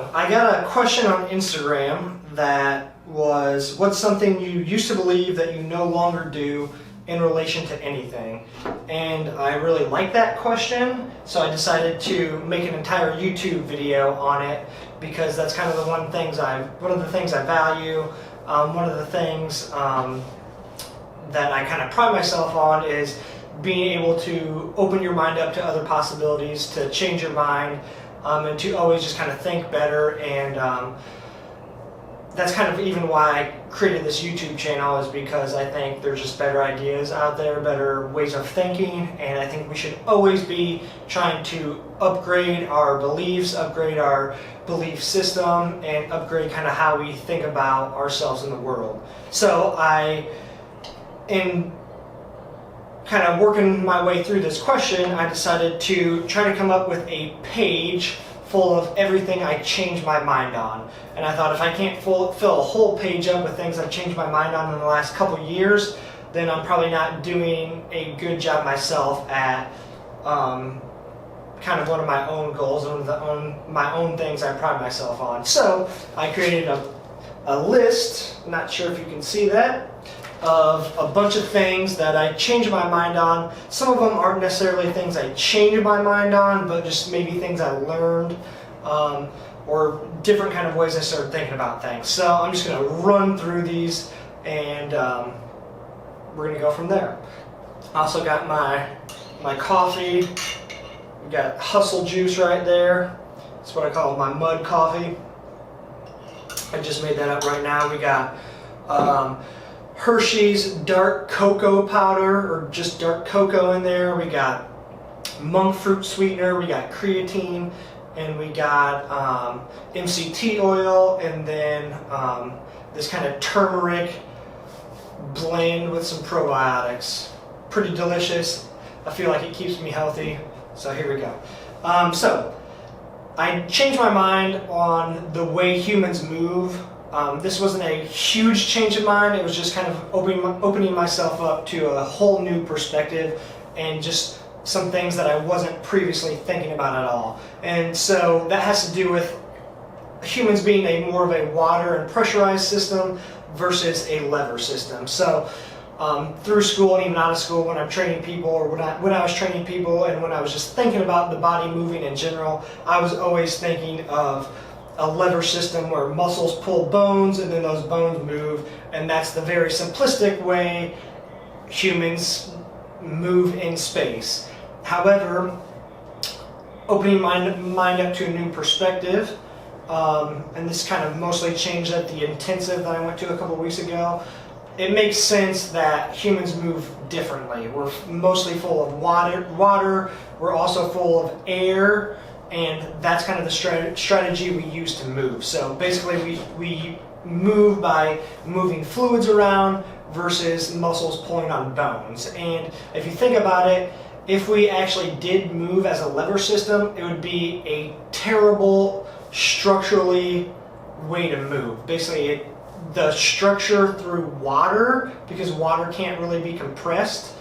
So, I got a question on Instagram that was, what's something you used to believe that you no longer do in relation to anything? And I really like that question, so I decided to make an entire YouTube video on it because that's kind of one of the things I value. One of the things that I kind of pride myself on is being able to open your mind up to other possibilities, to change your mind, and to always just kind of think better. And that's kind of even why I created this YouTube channel, is because I think there's just better ideas out there, better ways of thinking, and I think we should always be trying to upgrade our beliefs, upgrade our belief system, and upgrade kind of how we think about ourselves in the world. So in kind of working my way through this question, I decided to try to come up with a page full of everything I changed my mind on. And I thought, if I can't fill a whole page up with things I've changed my mind on in the last couple years, then I'm probably not doing a good job myself at kind of one of my own goals, one of my own things I pride myself on. So I created a list, not sure if you can see that, of a bunch of things that I changed my mind on. Some of them aren't necessarily things I changed my mind on, but just maybe things I learned, or different kind of ways I started thinking about things. So I'm just going to run through these, and we're going to go from there. I also got my coffee. We got Hustle Juice right there. That's what I call my mud coffee. I just made that up right now. We got Hershey's dark cocoa powder, or just dark cocoa in there. We got monk fruit sweetener, we got creatine, and we got MCT oil, and then this kind of turmeric blend with some probiotics. Pretty delicious. I feel like it keeps me healthy. So here we go. So I changed my mind on the way humans move. This wasn't a huge change of mind. It was just kind of opening myself up to a whole new perspective, and just some things that I wasn't previously thinking about at all. And so that has to do with humans being more of a water and pressurized system versus a lever system. So through school and even out of school, when I'm training people, or when I was training people, and when I was just thinking about the body moving in general, I was always thinking of a lever system where muscles pull bones and then those bones move, and that's the very simplistic way humans move in space. However, opening my mind up to a new perspective, and this kind of mostly changed at the intensive that I went to a couple weeks ago, it makes sense that humans move differently. We're mostly full of water, we're also full of air, and that's kind of the strategy we use to move. So basically we move by moving fluids around versus muscles pulling on bones. And if you think about it, if we actually did move as a lever system, it would be a terrible structurally way to move. Basically the structure through water, because water can't really be compressed,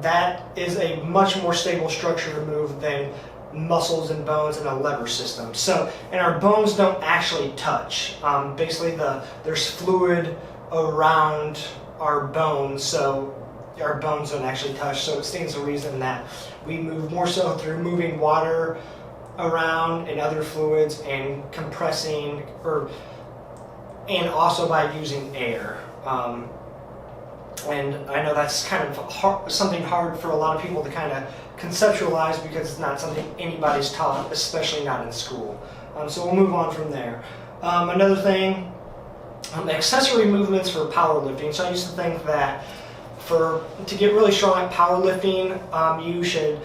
that is a much more stable structure to move than muscles and bones in a lever system. So, and our bones don't actually touch. Basically there's fluid around our bones, so our bones don't actually touch. So it stands to reason that we move more so through moving water around and other fluids, and compressing, and also by using air. And I know that's kind of something hard for a lot of people to kind of conceptualize, because it's not something anybody's taught, especially not in school. So we'll move on from there. Another thing, accessory movements for powerlifting. So I used to think that to get really strong at powerlifting, you should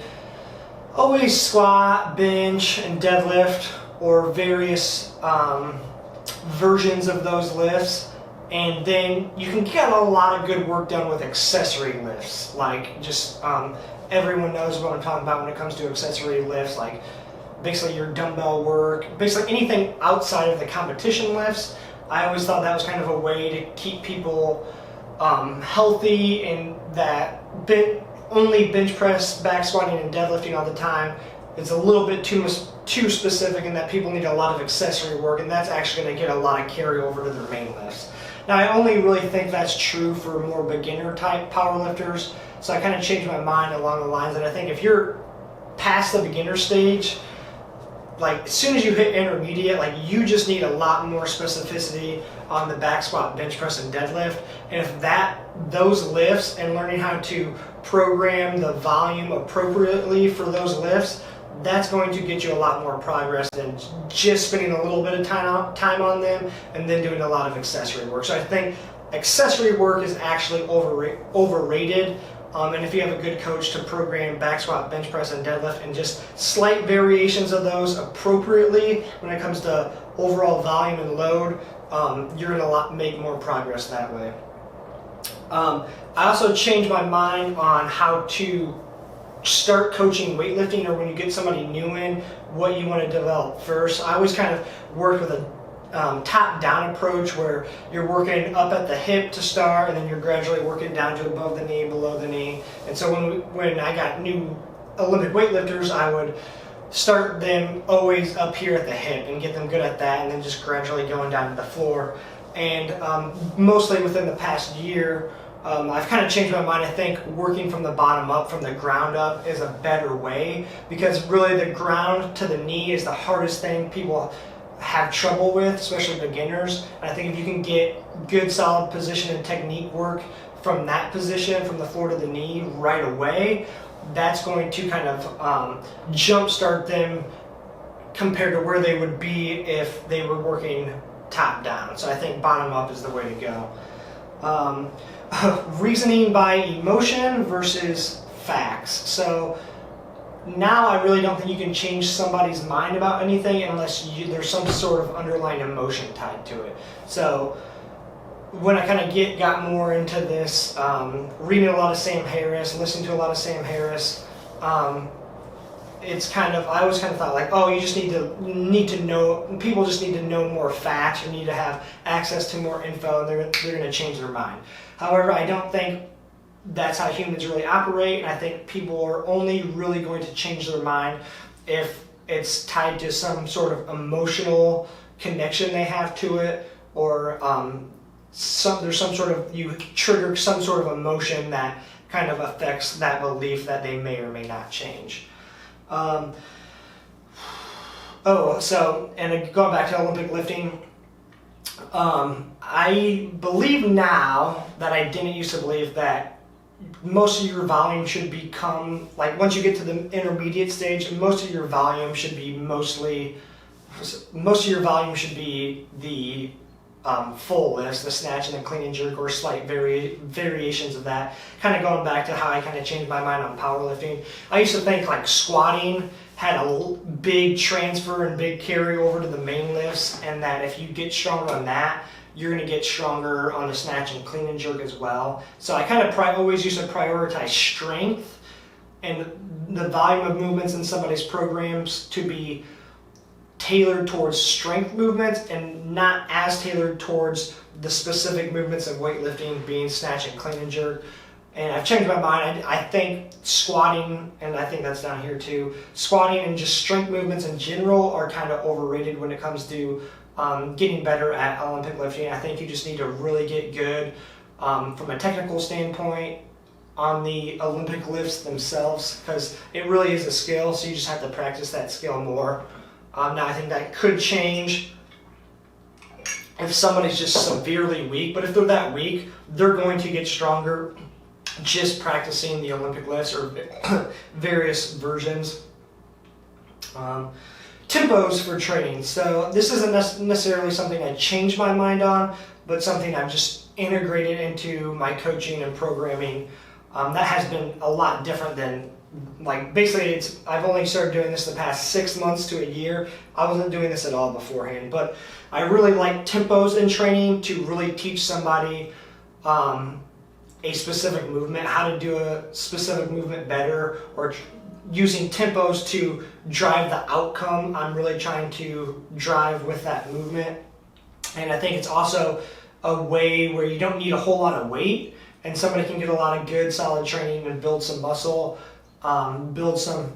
always squat, bench, and deadlift, or various versions of those lifts. And then you can get a lot of good work done with accessory lifts, like just everyone knows what I'm talking about when it comes to accessory lifts, like basically your dumbbell work, basically anything outside of the competition lifts. I always thought that was kind of a way to keep people healthy, and that only bench press, back squatting, and deadlifting all the time it's a little bit too specific in that people need a lot of accessory work, and that's actually going to get a lot of carryover to their main lifts. Now, I only really think that's true for more beginner type powerlifters, so I kind of changed my mind along the lines that I think if you're past the beginner stage, like as soon as you hit intermediate, like you just need a lot more specificity on the back squat, bench press, and deadlift. And if those lifts and learning how to program the volume appropriately for those lifts, that's going to get you a lot more progress than just spending a little bit of time on them and then doing a lot of accessory work. So I think accessory work is actually overrated. And if you have a good coach to program back squat, bench press, and deadlift, and just slight variations of those appropriately when it comes to overall volume and load, you're going to make more progress that way. I also changed my mind on how to start coaching weightlifting, or when you get somebody new in, what you want to develop first. I always kind of worked with a top-down approach where you're working up at the hip to start, and then you're gradually working down to above the knee, below the knee. And so when I got new Olympic weightlifters, I would start them always up here at the hip and get them good at that, and then just gradually going down to the floor. And mostly within the past year, I've kind of changed my mind. I think working from the bottom up, from the ground up, is a better way, because really the ground to the knee is the hardest thing people have trouble with, especially beginners. And I think if you can get good solid position and technique work from that position, from the floor to the knee right away, that's going to kind of jumpstart them compared to where they would be if they were working top down. So I think bottom up is the way to go. Reasoning by emotion versus facts. So now I really don't think you can change somebody's mind about anything unless there's some sort of underlying emotion tied to it. So when I kind of got more into this, reading a lot of Sam Harris, listening to a lot of Sam Harris, it's kind of, I always kind of thought like, oh, you just need to know, people just need to know more facts, you need to have access to more info, and they're going to change their mind. However, I don't think that's how humans really operate, and I think people are only really going to change their mind if it's tied to some sort of emotional connection they have to it, or there's some sort of, you trigger some sort of emotion that kind of affects that belief that they may or may not change. And going back to Olympic lifting, I believe now that I didn't used to believe that most of your volume should become, like once you get to the intermediate stage, most of your volume should be the full lifts, the snatch and the clean and jerk, or slight variations of that. Kind of going back to how I kind of changed my mind on powerlifting. I used to think like squatting had a big transfer and big carryover to the main lifts, and that if you get stronger on that, you're going to get stronger on the snatch and clean and jerk as well. So I kind of always used to prioritize strength and the volume of movements in somebody's programs to be tailored towards strength movements and not as tailored towards the specific movements of weightlifting, being snatch and clean and jerk. And I've changed my mind. I think squatting, and I think that's down here too, squatting and just strength movements in general are kind of overrated when it comes to getting better at Olympic lifting. I think you just need to really get good from a technical standpoint on the Olympic lifts themselves, because it really is a skill, so you just have to practice that skill more. Now I think that could change if somebody's just severely weak, but if they're that weak, they're going to get stronger just practicing the Olympic lifts or various versions. Tempos for training. So this isn't necessarily something I changed my mind on, but something I've just integrated into my coaching and programming. That has been a lot different than, like, basically I've only started doing this the past 6 months to a year. I wasn't doing this at all beforehand, but I really like tempos in training to really teach somebody a specific movement, how to do a specific movement better, or using tempos to drive the outcome I'm really trying to drive with that movement. And I think it's also a way where you don't need a whole lot of weight, and somebody can get a lot of good solid training and build some muscle, build some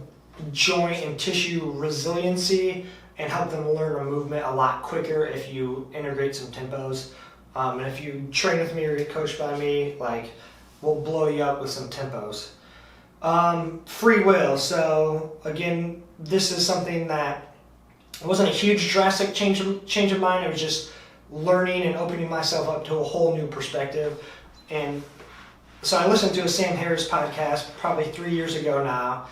joint and tissue resiliency and help them learn a movement a lot quicker if you integrate some tempos. And if you train with me or get coached by me, like, we'll blow you up with some tempos. Free will. So again, this is something that wasn't a huge drastic change of mind. It was just learning and opening myself up to a whole new perspective. And so I listened to a Sam Harris podcast probably 3 years ago now.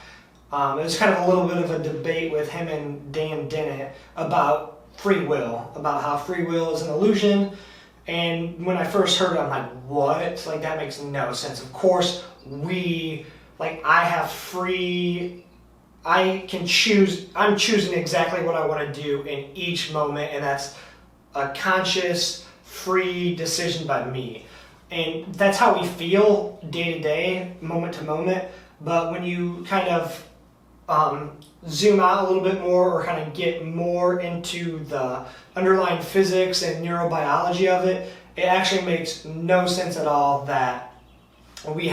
It was kind of a little bit of a debate with him and Dan Dennett about free will, about how free will is an illusion. And when I first heard it, I'm like, what? Like, that makes no sense. Of course, I have free, I can choose, I'm choosing exactly what I want to do in each moment, and that's a conscious, free decision by me. And that's how we feel day to day, moment to moment. But when you kind of zoom out a little bit more, or kind of get more into the underlying physics and neurobiology of it, it actually makes no sense at all that we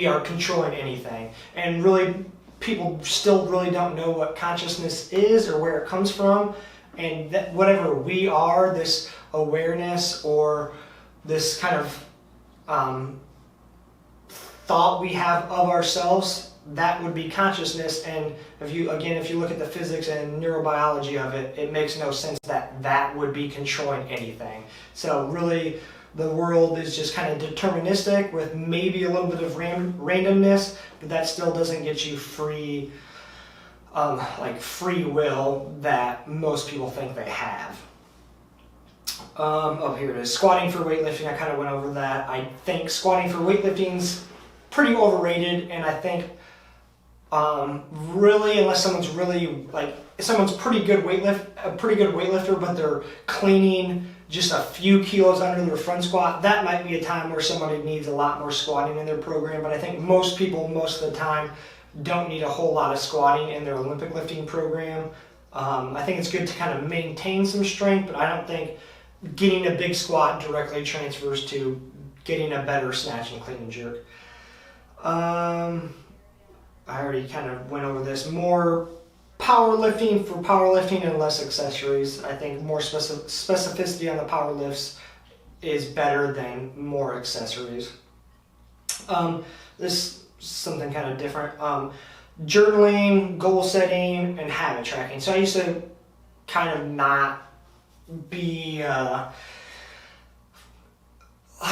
are controlling anything. And really, people still really don't know what consciousness is or where it comes from. And that whatever we are, this awareness or this kind of thought we have of ourselves, that would be consciousness. And if you look at the physics and neurobiology of it, it makes no sense that that would be controlling anything. So really, the world is just kind of deterministic with maybe a little bit of randomness, but that still doesn't get you free, free will that most people think they have. Here it is. Squatting for weightlifting. I kind of went over that. I think squatting for weightlifting's pretty overrated, and I think really, unless someone's really someone's a pretty good weightlifter, but they're cleaning just a few kilos under their front squat, that might be a time where somebody needs a lot more squatting in their program. But I think most people, most of the time, don't need a whole lot of squatting in their Olympic lifting program. I think it's good to kind of maintain some strength, but I don't think getting a big squat directly transfers to getting a better snatch and clean and jerk. I already kind of went over this. More powerlifting for powerlifting and less accessories. I think more specificity on the power lifts is better than more accessories. This is something kind of different. Journaling, goal setting, and habit tracking. So I used to kind of not be, I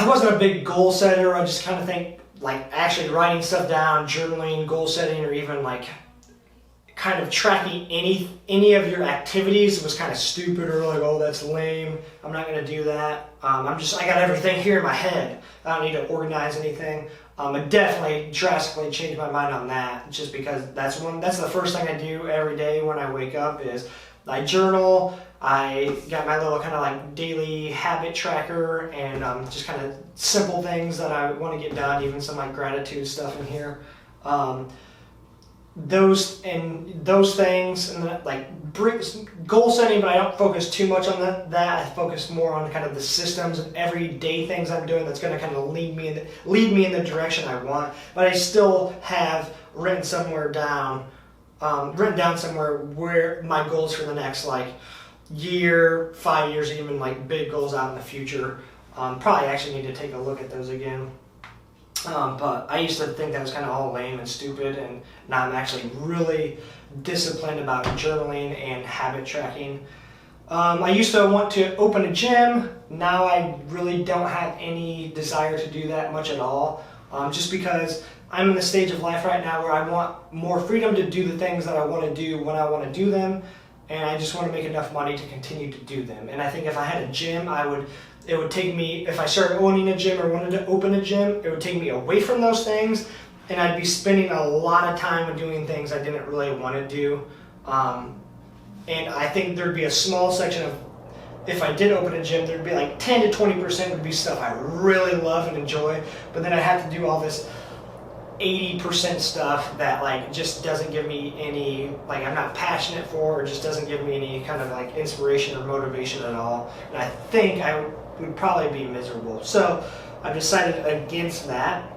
wasn't a big goal setter. I just kind of think actually writing stuff down, journaling, goal setting, or even kind of tracking any of your activities was kind of stupid, or oh, that's lame, I'm not going to do that. I got everything here in my head. I don't need to organize anything. I definitely drastically changed my mind on that, just because that's the first thing I do every day when I wake up is I journal. I got my little kind of daily habit tracker, and just kind of simple things that I want to get done, even some gratitude stuff in here. Those things, and then goal setting, but I don't focus too much on that. I focus more on kind of the systems and everyday things I'm doing that's going to kind of lead me in the direction I want. But I still have written down somewhere where my goals for the next year, 5 years, even big goals out in the future. Probably actually need to take a look at those again. But I used to think that was kind of all lame and stupid, and now I'm actually really disciplined about journaling and habit tracking. I used to want to open a gym. Now I really don't have any desire to do that much at all, just because I'm in the stage of life right now where I want more freedom to do the things that I want to do when I want to do them, and I just want to make enough money to continue to do them. And I think if I had a gym, it would take me, if I started owning a gym or wanted to open a gym, it would take me away from those things, and I'd be spending a lot of time doing things I didn't really want to do. And I think there'd be a small section of, if I did open a gym, there'd be 10 to 20% would be stuff I really love and enjoy, but then I'd have to do all this 80% stuff that just doesn't give me any, I'm not passionate for, or just doesn't give me any kind of inspiration or motivation at all. And I think I would probably be miserable. So I've decided against that.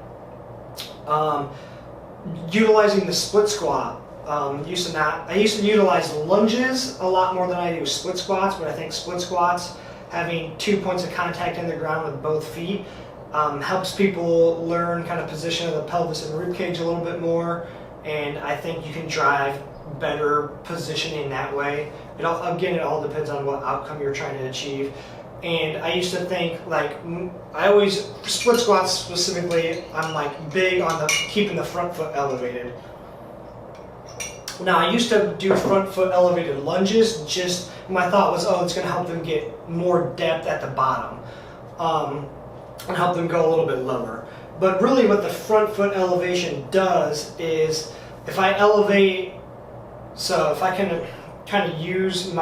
Utilizing the split squat. I used to utilize lunges a lot more than I do split squats, but I think split squats, having 2 points of contact in the ground with both feet, helps people learn kind of position of the pelvis and rib cage a little bit more, and I think you can drive better positioning that way. It all depends on what outcome you're trying to achieve. And I used to think, like, split squats specifically, I'm like big on keeping the front foot elevated. Now, I used to do front foot elevated lunges, just my thought was, it's going to help them get more depth at the bottom, and help them go a little bit lower. But really what the front foot elevation does is, if I elevate, so if I can kind of use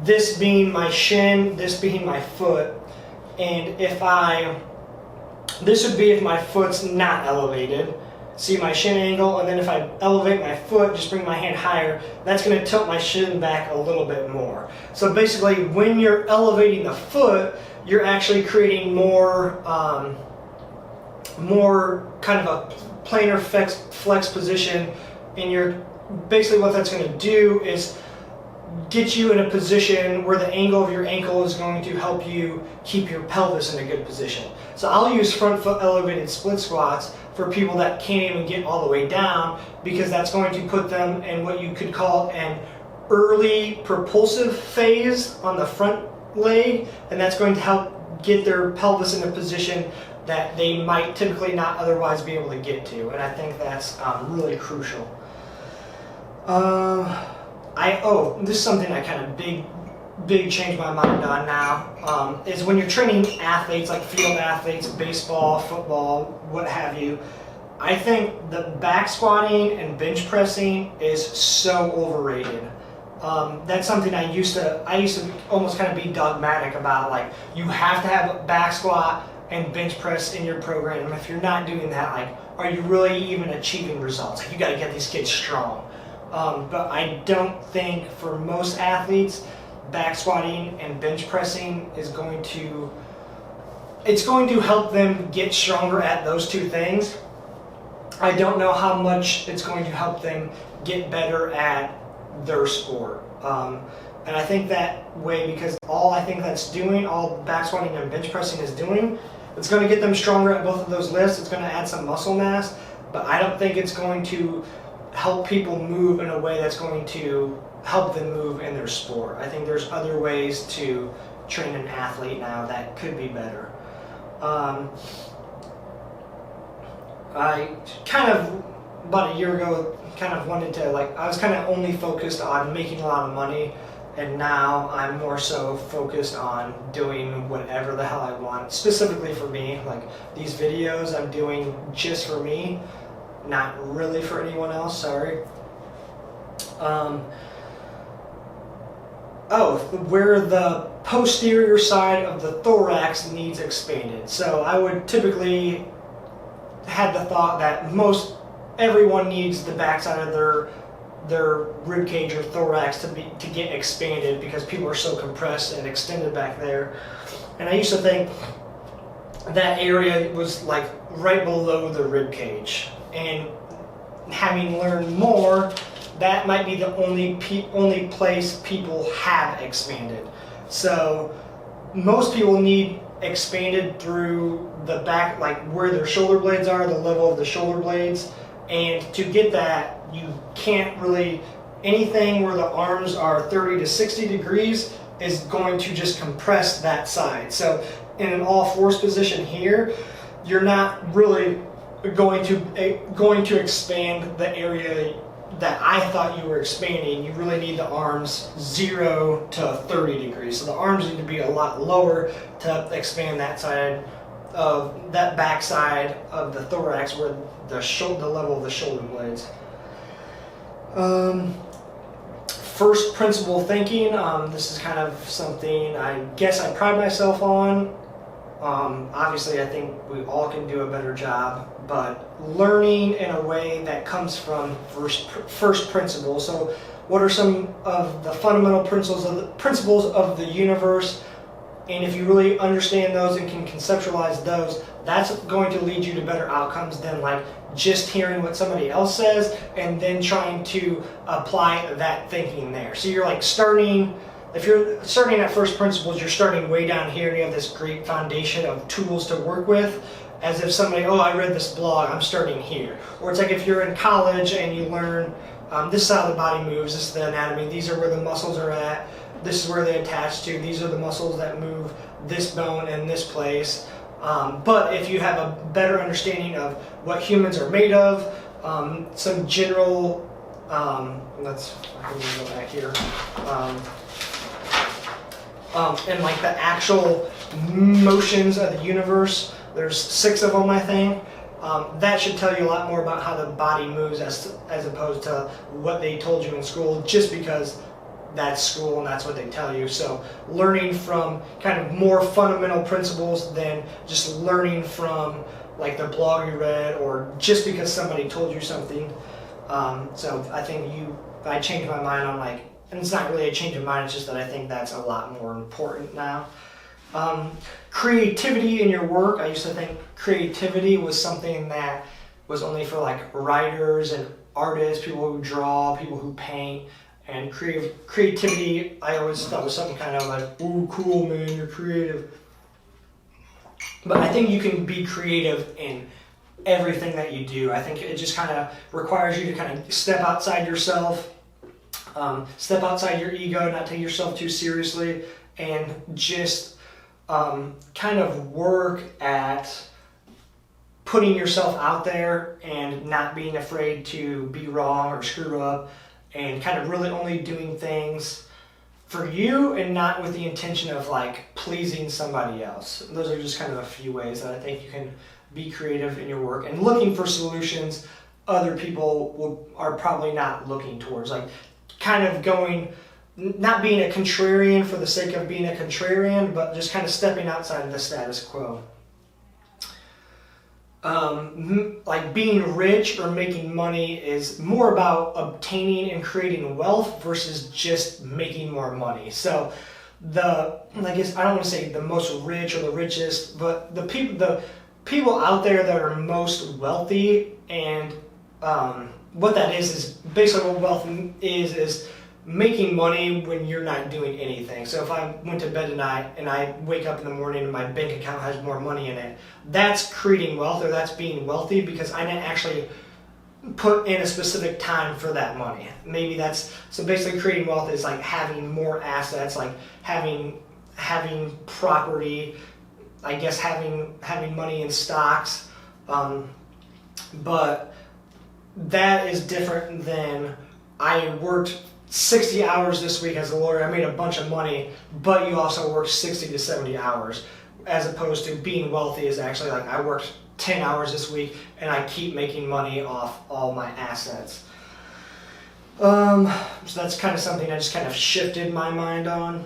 this being my shin, this being my foot, and this would be if my foot's not elevated. See my shin angle, and then if I elevate my foot, just bring my hand higher, that's going to tilt my shin back a little bit more. So basically, when you're elevating the foot, you're actually creating more kind of a planar flex position, and basically what that's going to do is get you in a position where the angle of your ankle is going to help you keep your pelvis in a good position. So I'll use front foot elevated split squats for people that can't even get all the way down, because that's going to put them in what you could call an early propulsive phase on the front leg, and that's going to help get their pelvis in a position that they might typically not otherwise be able to get to, and I think that's really crucial. This is something I kind of big change my mind on now, is when you're training athletes, like field athletes, baseball, football, what have you, I think the back squatting and bench pressing is so overrated. That's something I used to almost kind of be dogmatic about, like, you have to have a back squat and bench press in your program, and if you're not doing that, like, are you really even achieving results? Like, you got to get these kids strong. But I don't think for most athletes, back squatting and bench pressing is going to help them get stronger at those two things. I don't know how much it's going to help them get better at their sport. And I think that way, because all back squatting and bench pressing is doing, it's going to get them stronger at both of those lifts. It's going to add some muscle mass, but I don't think it's going to help people move in a way that's going to help them move in their sport. I think there's other ways to train an athlete now that could be better. I kind of, about a year ago, kind of wanted to, I was kind of only focused on making a lot of money, and now I'm more so focused on doing whatever the hell I want, specifically for me. Like, these videos I'm doing just for me, not really for anyone else, sorry. Where the posterior side of the thorax needs expanded. So I would typically had the thought that everyone needs the backside of their rib cage or thorax to get expanded, because people are so compressed and extended back there. And I used to think that area was like right below the rib cage. And having learned more, that might be the only place people have expanded. So most people need expanded through the back, like where their shoulder blades are, the level of the shoulder blades. And to get that, you can't really, anything where the arms are 30 to 60 degrees is going to just compress that side. So in an all fours position here, you're not really going to expand the area that I thought you were expanding. You really need the arms 0 to 30 degrees. So the arms need to be a lot lower to expand that side of that back side of the thorax, where the level of the shoulder blades. First principle thinking. This is kind of something I guess I pride myself on. Obviously, I think we all can do a better job, but learning in a way that comes from first principles. So what are some of the fundamental principles of the universe? And if you really understand those and can conceptualize those, that's going to lead you to better outcomes than like just hearing what somebody else says and then trying to apply that thinking there. So you're like if you're starting at first principles, you're starting way down here and you have this great foundation of tools to work with, as if somebody, oh, I read this blog, I'm starting here. Or it's like if you're in college and you learn, this is how the body moves, this is the anatomy, these are where the muscles are at, this is where they attach to, these are the muscles that move this bone in this place. But if you have a better understanding of what humans are made of, some general, I can go back here, and like the actual motions of the universe, there's 6 of them, I think. That should tell you a lot more about how the body moves as opposed to what they told you in school, just because that's school and that's what they tell you. So learning from kind of more fundamental principles than just learning from like the blog you read or just because somebody told you something. So I think I changed my mind on like, and it's not really a change of mind, it's just that I think that's a lot more important now. Creativity in your work. I used to think creativity was something that was only for like writers and artists, people who draw, people who paint. And creativity, I always thought was something kind of like, ooh, cool, man, you're creative. But I think you can be creative in everything that you do. I think it just kind of requires you to kind of step outside yourself, step outside your ego, not take yourself too seriously, and just kind of work at putting yourself out there and not being afraid to be wrong or screw up, and kind of really only doing things for you and not with the intention of like pleasing somebody else. Those are just kind of a few ways that I think you can be creative in your work and looking for solutions other people are probably not looking towards. Like kind of not being a contrarian for the sake of being a contrarian, but just kind of stepping outside of the status quo. Like being rich or making money is more about obtaining and creating wealth versus just making more money. So I guess I don't want to say the most rich or the richest, but the people out there that are most wealthy, and what that is basically what wealth is making money when you're not doing anything. So if I went to bed tonight and I wake up in the morning and my bank account has more money in it, that's creating wealth, or that's being wealthy because I didn't actually put in a specific time for that money. So basically creating wealth is like having more assets, like having property, I guess having money in stocks, but that is different than I worked 60 hours this week as a lawyer, I made a bunch of money, but you also worked 60 to 70 hours, as opposed to being wealthy is actually like I worked 10 hours this week and I keep making money off all my assets. So that's kind of something I just kind of shifted my mind on.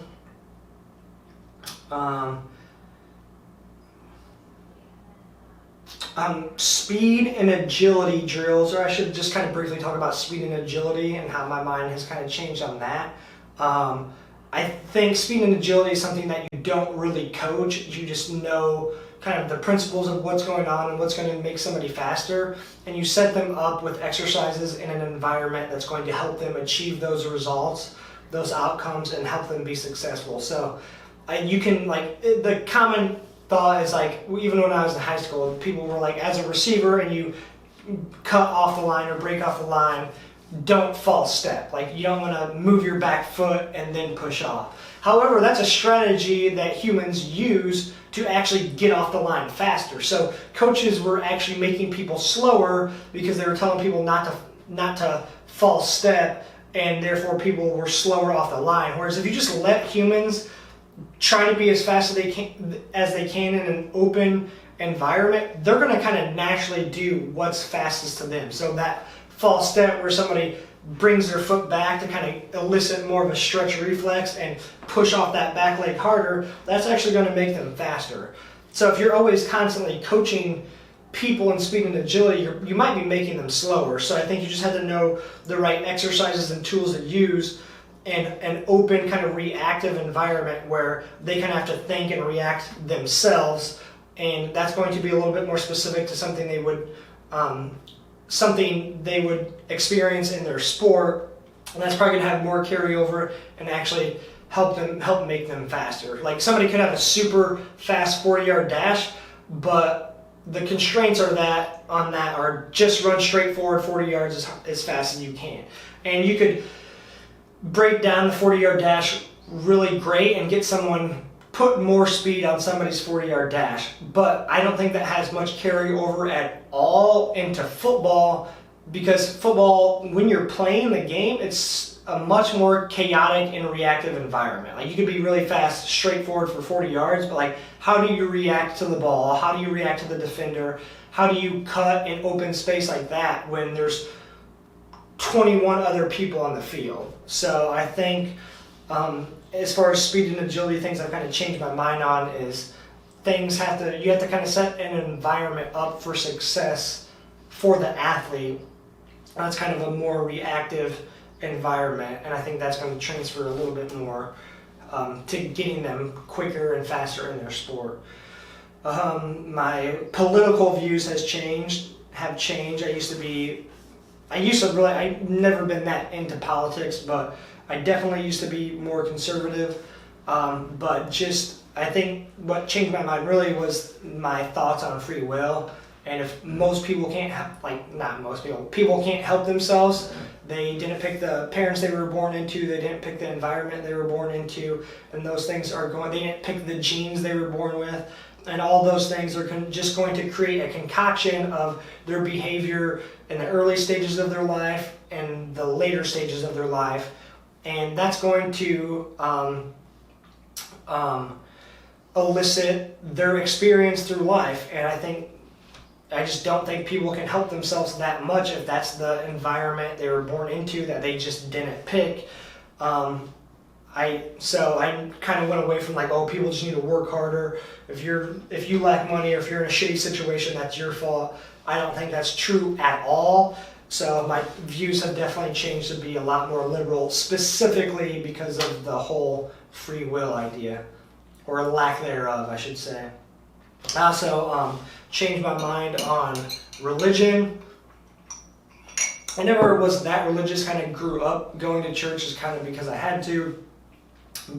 Speed and agility drills, or I should just kind of briefly talk about speed and agility and how my mind has kind of changed on that. I think speed and agility is something that you don't really coach. You just know kind of the principles of what's going on and what's going to make somebody faster, and you set them up with exercises in an environment that's going to help them achieve those results, those outcomes, and help them be successful. So you can, like, the common thought is like, even when I was in high school, people were like, as a receiver and you cut off the line or break off the line, don't false step. Like, you don't want to move your back foot and then push off. However, that's a strategy that humans use to actually get off the line faster. So coaches were actually making people slower because they were telling people not to false step, and therefore people were slower off the line. Whereas if you just let humans try to be as fast as they can in an open environment, they're going to kind of naturally do what's fastest to them. So that false step where somebody brings their foot back to kind of elicit more of a stretch reflex and push off that back leg harder, that's actually going to make them faster. So if you're always constantly coaching people in speed and agility, you might be making them slower. So I think you just have to know the right exercises and tools to use in an open kind of reactive environment where they kind of have to think and react themselves, and that's going to be a little bit more specific to something they would something they would experience in their sport, and that's probably going to have more carryover and actually help make them faster. Like somebody could have a super fast 40-yard dash, but the constraints are are just run straight forward 40 yards as fast as you can. And you could break down the 40-yard dash really great and get someone put more speed on somebody's 40-yard dash, but I don't think that has much carryover at all into football, because football, when you're playing the game, it's a much more chaotic and reactive environment. Like you could be really fast, straightforward for 40 yards, but like how do you react to the ball? How do you react to the defender? How do you cut in open space like that when there's 21 other people on the field? So I think as far as speed and agility, things I've kind of changed my mind on is you have to kind of set an environment up for success for the athlete. That's kind of a more reactive environment, and I think that's going to transfer a little bit more to getting them quicker and faster in their sport. My political views have changed. I've never been that into politics, but I definitely used to be more conservative. I think what changed my mind really was my thoughts on free will. And if most people people can't help themselves. They didn't pick the parents they were born into, they didn't pick the environment they were born into, and those things they didn't pick the genes they were born with, and all those things are just going to create a concoction of their behavior in the early stages of their life and the later stages of their life, and that's going to elicit their experience through life. And I just don't think people can help themselves that much if that's the environment they were born into that they just didn't pick. I kind of went away from people just need to work harder. If you lack money or if you're in a shitty situation, that's your fault. I don't think that's true at all. So my views have definitely changed to be a lot more liberal, specifically because of the whole free will idea, or lack thereof, I should say. I also changed my mind on religion. I never was that religious, kind of grew up going to church just kind of because I had to.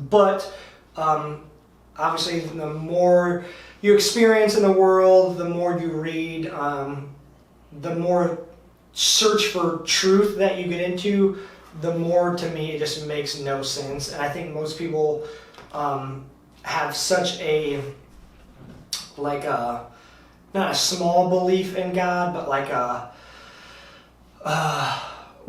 But obviously the more you experience in the world, the more you read, the more search for truth that you get into, the more, to me, it just makes no sense. And I think most people have such a not a small belief in God, but like a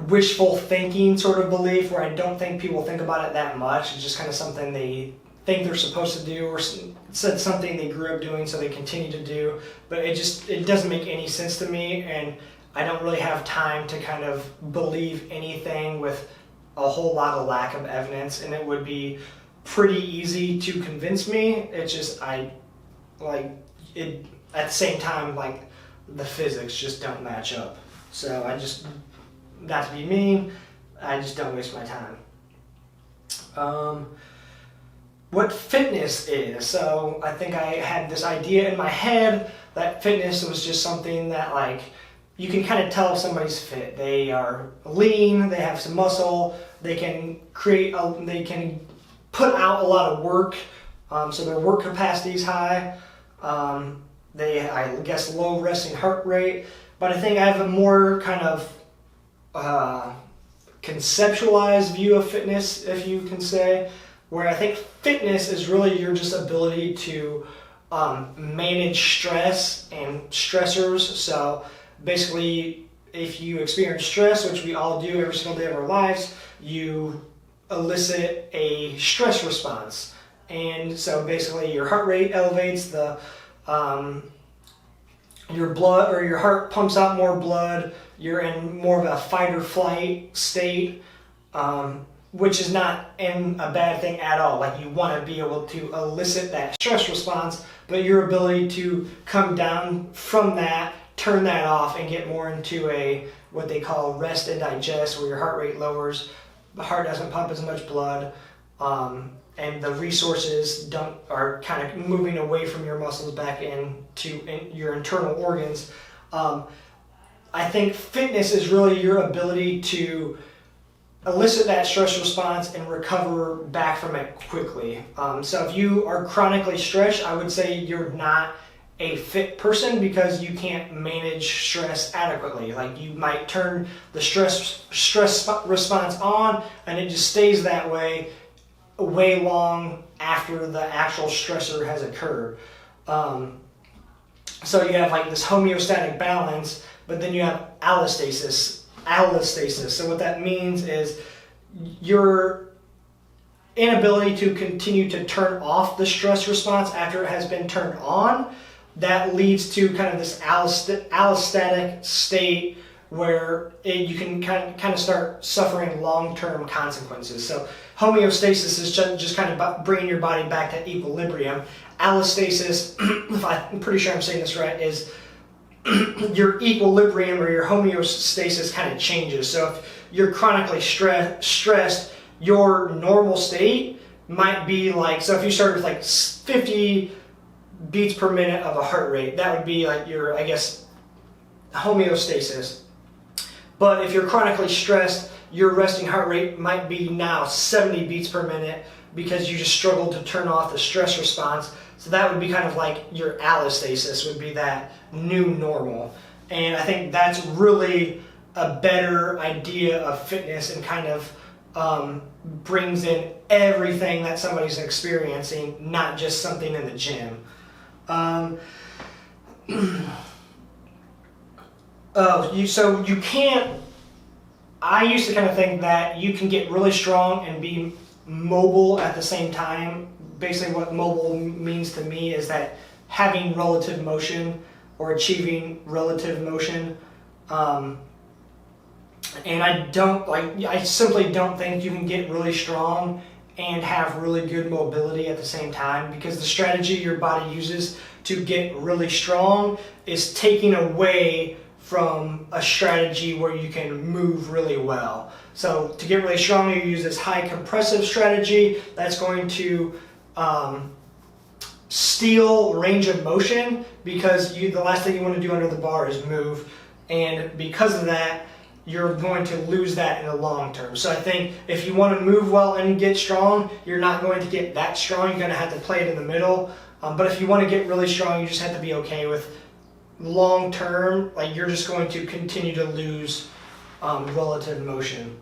wishful thinking sort of belief, where I don't think people think about it that much. It's just kind of something they think they're supposed to do, or said something they grew up doing so they continue to do, but it doesn't make any sense to me, and I don't really have time to kind of believe anything with a whole lot of lack of evidence, and it would be pretty easy to convince me. It's just at the same time, the physics just don't match up. So not to be mean, I just don't waste my time. What fitness is. So I think I had this idea in my head that fitness was just something that you can kind of tell if somebody's fit. They are lean, they have some muscle, they can put out a lot of work, so their work capacity is high. I guess low resting heart rate, but I think I have a more kind of conceptualized view of fitness, if you can say, where I think fitness is really your just ability to manage stress and stressors. So basically, if you experience stress, which we all do every single day of our lives, you elicit a stress response. And so basically your heart rate elevates, your blood, or your heart pumps out more blood, you're in more of a fight or flight state, which is not a bad thing at all. You want to be able to elicit that stress response, but your ability to come down from that, turn that off, and get more into what they call rest and digest, where your heart rate lowers, the heart doesn't pump as much blood, and the resources are kind of moving away from your muscles back into your internal organs. I think fitness is really your ability to elicit that stress response and recover back from it quickly. So if you are chronically stressed, I would say you're not a fit person because you can't manage stress adequately. Like you might turn the stress response on and it just stays that way long after the actual stressor has occurred. So you have like this homeostatic balance, but then you have allostasis. So what that means is your inability to continue to turn off the stress response after it has been turned on, that leads to kind of this allostatic state where you can kind of start suffering long-term consequences. So homeostasis is just kind of bringing your body back to equilibrium. Allostasis, if I'm pretty sure I'm saying this right, is your equilibrium or your homeostasis kind of changes. So if you're chronically stressed, your normal state might be like, so if you start with like 50 beats per minute of a heart rate, that would be like your, I guess, homeostasis. But if you're chronically stressed, your resting heart rate might be now 70 beats per minute because you just struggled to turn off the stress response. So that would be kind of like your allostasis would be that new normal. And I think that's really a better idea of fitness and kind of brings in everything that somebody's experiencing, not just something in the gym. So you can't, I used to kind of think that you can get really strong and be mobile at the same time. Basically what mobile means to me is that having relative motion or achieving relative motion. And I simply don't think you can get really strong and have really good mobility at the same time, because the strategy your body uses to get really strong is taking away from a strategy where you can move really well. So to get really strong, you use this high compressive strategy that's going to steal range of motion, because the last thing you want to do under the bar is move, and because of that you're going to lose that in the long term. So I think if you want to move well and get strong, you're not going to get that strong. You're going to have to play it in the middle. But if you want to get really strong, you just have to be okay with long term, like you're just going to continue to lose relative motion.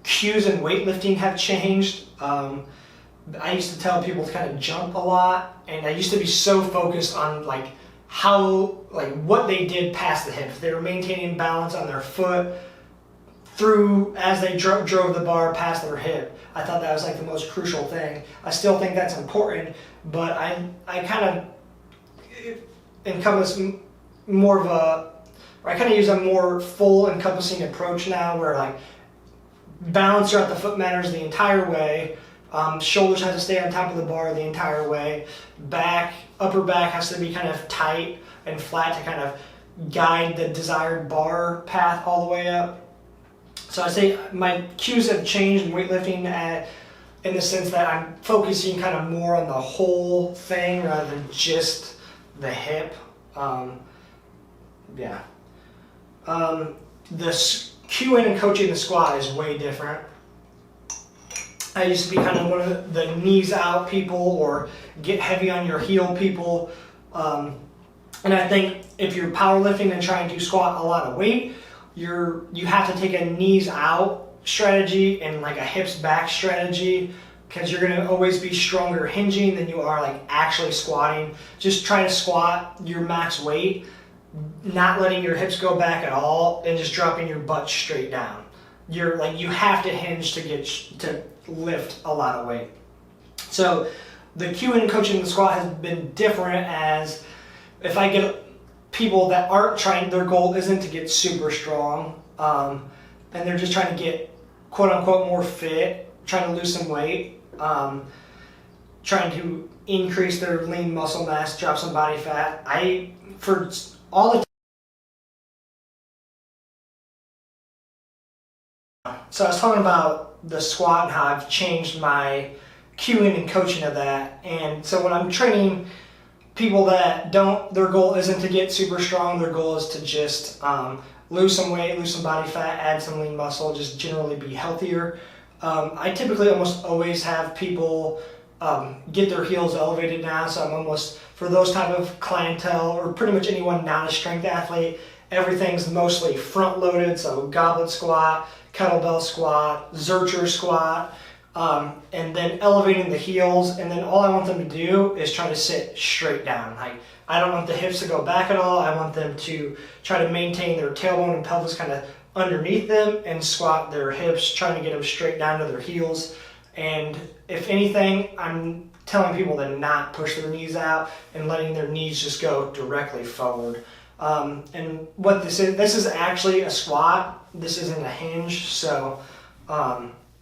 Cues in weightlifting have changed. I used to tell people to kind of jump a lot, and I used to be so focused on what they did past the hip. If they were maintaining balance on their foot through as they drove the bar past their hip. I thought that was like the most crucial thing. I still think that's important, but I kind of encompass more of I kind of use a more full encompassing approach now, where like balance throughout the foot matters the entire way. Shoulders have to stay on top of the bar the entire way. Upper back has to be kind of tight and flat to kind of guide the desired bar path all the way up. So I say my cues have changed in weightlifting in the sense that I'm focusing kind of more on the whole thing rather than just the hip. The cueing and coaching the squat is way different. I used to be kind of one of the knees out people or get heavy on your heel people. And I think if you're powerlifting and trying to squat a lot of weight, you have to take a knees out strategy and like a hips back strategy, because you're going to always be stronger hinging than you are like actually squatting. Just try to squat your max weight, not letting your hips go back at all, and just dropping your butt straight down. You have to hinge to lift a lot of weight. So the cueing and coaching the squat has been different, as if I get people that aren't trying, their goal isn't to get super strong, and they're just trying to get quote unquote more fit, trying to lose some weight, trying to increase their lean muscle mass, drop some body fat. For all the So I was talking about the squat and how I've changed my cueing and coaching of that. And so when I'm training people that don't, their goal isn't to get super strong. Their goal is to just lose some weight, lose some body fat, add some lean muscle, just generally be healthier. I typically almost always have people get their heels elevated now, so I'm almost, for those type of clientele, or pretty much anyone not a strength athlete, everything's mostly front loaded, so goblet squat, kettlebell squat, Zercher squat, and then elevating the heels, and then all I want them to do is try to sit straight down. Like, I don't want the hips to go back at all. I want them to try to maintain their tailbone and pelvis kind of underneath them and squat their hips, trying to get them straight down to their heels. And if anything, I'm telling people to not push their knees out and letting their knees just go directly forward. And what this is actually a squat. This isn't a hinge, so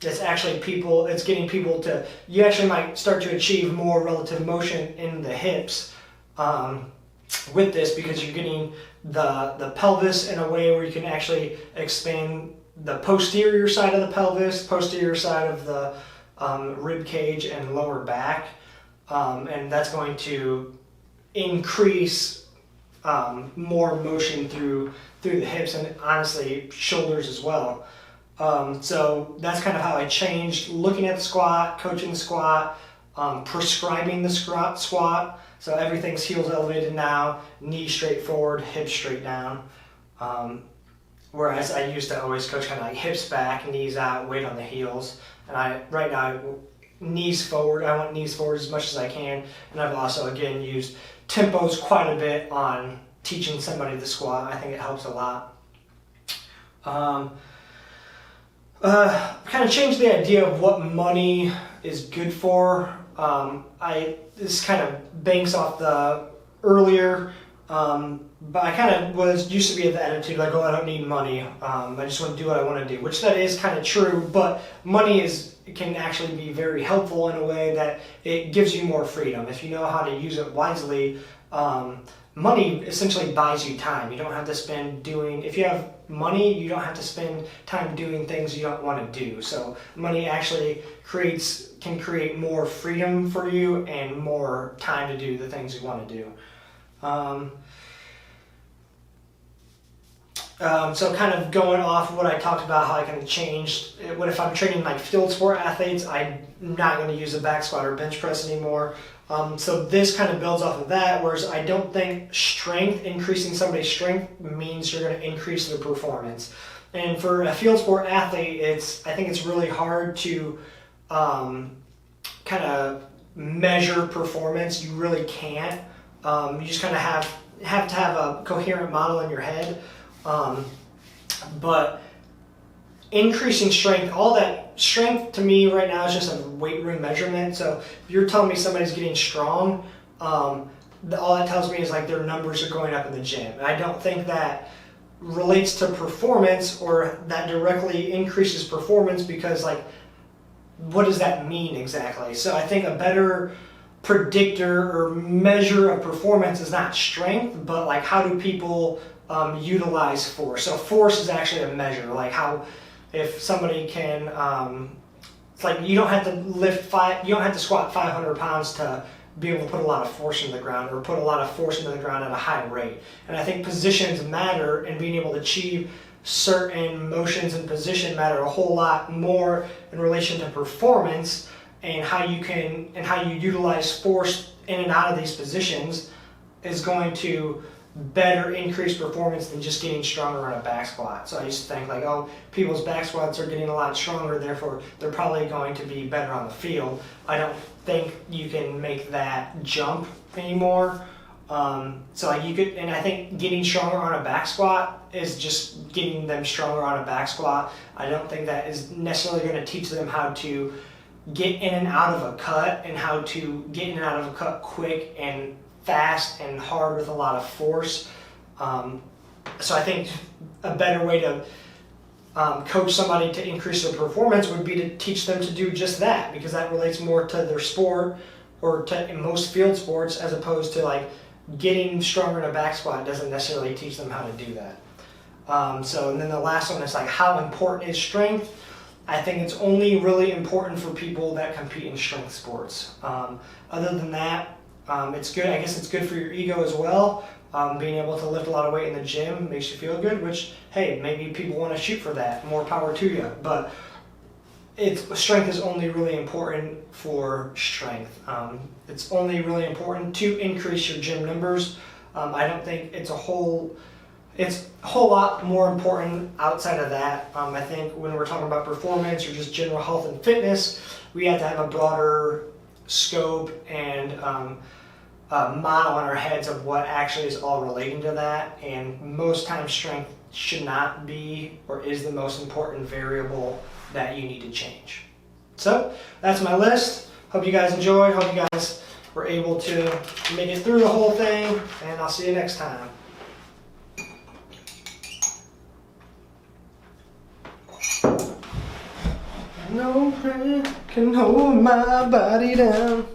it's actually it's getting people to, you actually might start to achieve more relative motion in the hips with this, because you're getting the pelvis in a way where you can actually expand the posterior side of the pelvis, posterior side of the rib cage and lower back, and that's going to increase more motion through the hips, and honestly shoulders as well. So that's kind of how I changed looking at the squat, coaching the squat, prescribing the squat. So everything's heels elevated now, knees straight forward, hips straight down. Whereas I used to always coach kind of like hips back, knees out, weight on the heels. And right now, knees forward. I want knees forward as much as I can. And I've also, again, used tempos quite a bit on teaching somebody the squat. I think it helps a lot. Kind of changed the idea of what money is good for. This kind of banks off the earlier, but I kind of used to be of the attitude like, oh, I don't need money. I just want to do what I want to do, which that is kind of true, but money can actually be very helpful in a way that it gives you more freedom. If you know how to use it wisely, money essentially buys you time. You don't have to if you have money, you don't have to spend time doing things you don't want to do. So money actually can create more freedom for you and more time to do the things you want to do. So kind of going off what I talked about, how I can change, what if I'm training like field sport athletes, I'm not going to use a back squat or bench press anymore. So this kind of builds off of that, whereas I don't think increasing somebody's strength means you're going to increase their performance. And for a field sport athlete, I think it's really hard to kind of measure performance. You really can't. You just kind of have to have a coherent model in your head. But increasing strength, all that strength to me right now is just a weight room measurement. So if you're telling me somebody's getting strong, all that tells me is like their numbers are going up in the gym. And I don't think that relates to performance or that directly increases performance, because like, what does that mean exactly? So I think a better predictor or measure of performance is not strength, but like how do people utilize force. So force is actually a measure, like how, if somebody can, it's like you don't have to squat 500 pounds to be able to put a lot of force into the ground, or put a lot of force into the ground at a high rate. And I think positions matter, and being able to achieve certain motions and position matter a whole lot more in relation to performance, and how you utilize force in and out of these positions is going to better increase performance than just getting stronger on a back squat. So I used to think like, oh, people's back squats are getting a lot stronger, therefore they're probably going to be better on the field. I don't think you can make that jump anymore. So you could, and I think getting stronger on a back squat is just getting them stronger on a back squat. I don't think that is necessarily going to teach them how to get in and out of a cut, and how to get in and out of a cut quick and fast and hard with a lot of force. So I think a better way to coach somebody to increase their performance would be to teach them to do just that, because that relates more to their sport, or to in most field sports, as opposed to like getting stronger in a back squat doesn't necessarily teach them how to do that. And then the last one is like, how important is strength? I think it's only really important for people that compete in strength sports. Other than that, It's good. I guess it's good for your ego as well. Being able to lift a lot of weight in the gym makes you feel good, which, hey, maybe people want to shoot for that. More power to you. But strength is only really important for strength. It's only really important to increase your gym numbers. I don't think it's a whole lot more important outside of that. I think when we're talking about performance or just general health and fitness, we have to have a broader scope and model in our heads of what actually is all relating to that. And most times strength should not be or is the most important variable that you need to change. So that's my list. Hope you guys enjoyed. Hope you guys were able to make it through the whole thing, and I'll see you next time. No man can hold my body down.